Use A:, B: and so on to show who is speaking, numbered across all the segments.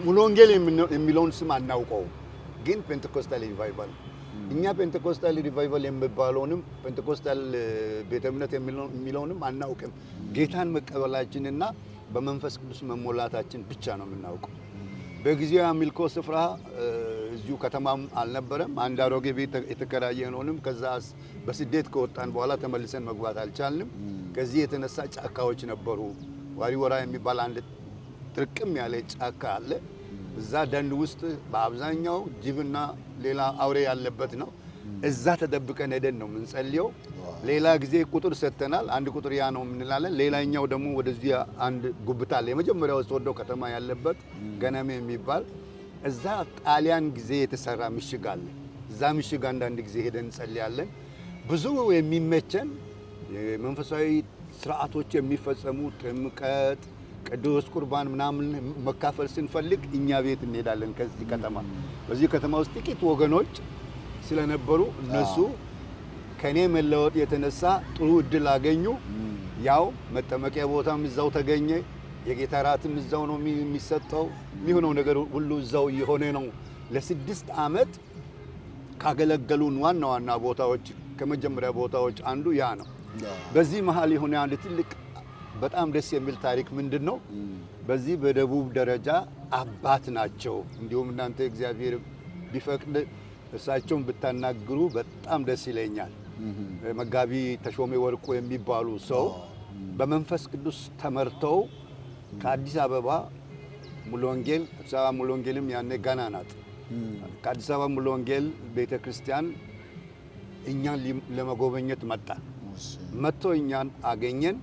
A: ሙሉ ወንጌል የሚለውን ስም አናውቀው፣ ግን ፔንቴኮስታል ሪቫይቫል እኛ ፔንቴኮስታል ሪቫይቫል የሚባለውንም ፔንቴኮስታል ቤተ እምነት የሚለውንም አናውቅም። ጌታን መቀበላችንና በመንፈስ ቅዱስ መሞላታችን ብቻ ነው የምናውቀው። በጊዜው አምልኮ ስፍራ እዚሁ ከተማም አልነበረም። አንድ አሮጌ ቤት የተከራየነውንም ከዛ በስደት ከወጣን በኋላ ተመልሰን መግባት አልቻልንም። ከዚህ የተነሳ ጫካዎች ነበሩ። ዋሪወራ የሚባል አንድ ጥርቅም ያለ ጫካ አለ። እዛ ደን ውስጥ በአብዛኛው ጅብና ሌላ አውሬ ያለበት ነው። እዛ ተደብቀን ሄደን ነው የምንጸልየው። ሌላ ጊዜ ቁጥር ሰጥተናል። አንድ ቁጥር ያ ነው የምንላለን። ሌላኛው ደግሞ ወደዚህ አንድ ጉብታ አለ፣ የመጀመሪያው ሶዶ ከተማ ያለበት ገነሜ የሚባል እዛ ጣሊያን ጊዜ የተሰራ ምሽግ አለ። እዛ ምሽግ አንዳንድ ጊዜ ሄደን እንጸልያለን። ብዙ የሚመቸን መንፈሳዊ ስርዓቶች የሚፈጸሙ ጥምቀት፣ ቅዱስ ቁርባን ምናምን መካፈል ስንፈልግ እኛ ቤት እንሄዳለን። ከዚህ ከተማ በዚህ ከተማ ውስጥ ጥቂት ወገኖች ስለነበሩ እነሱ ከኔ መለወጥ የተነሳ ጥሩ እድል አገኙ። ያው መጠመቂያ ቦታም እዛው ተገኘ። የጌታ ራትም እዛው ነው የሚሰጠው። የሚሆነው ነገር ሁሉ እዛው የሆነ ነው። ለ6 ዓመት ካገለገሉን ዋና ዋና ቦታዎች ከመጀመሪያ ቦታዎች አንዱ ያ ነው። በዚህ መሃል የሆነ አንድ ትልቅ በጣም ደስ የሚል ታሪክ ምንድነው? በዚህ በደቡብ ደረጃ አባት ናቸው። እንዲሁም እናንተ እግዚአብሔር ቢፈቅድ እሳቸውን ብታናግሩ በጣም ደስ ይለኛል። መጋቢ ተሾሜ ወርቁ የሚባሉ ሰው በመንፈስ ቅዱስ ተመርተው ከአዲስ አበባ ሙሉ ወንጌል አዲስ አበባ ሙሉ ወንጌልም ያኔ ገና ናት። ከአዲስ አበባ ሙሉ ወንጌል ቤተክርስቲያን እኛን ለመጎበኘት መጥቶ እኛን አገኘን።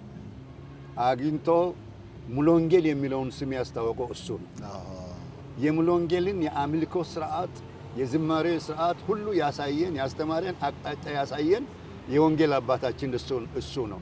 A: አግኝቶ ሙሉ ወንጌል የሚለውን ስም ያስታወቀው እሱ ነው። የሙሉ ወንጌልን የአምልኮ ስርዓት፣ የዝማሬ ስርዓት ሁሉ ያሳየን፣ ያስተማረን፣ አቅጣጫ ያሳየን የወንጌል አባታችን እሱ ነው።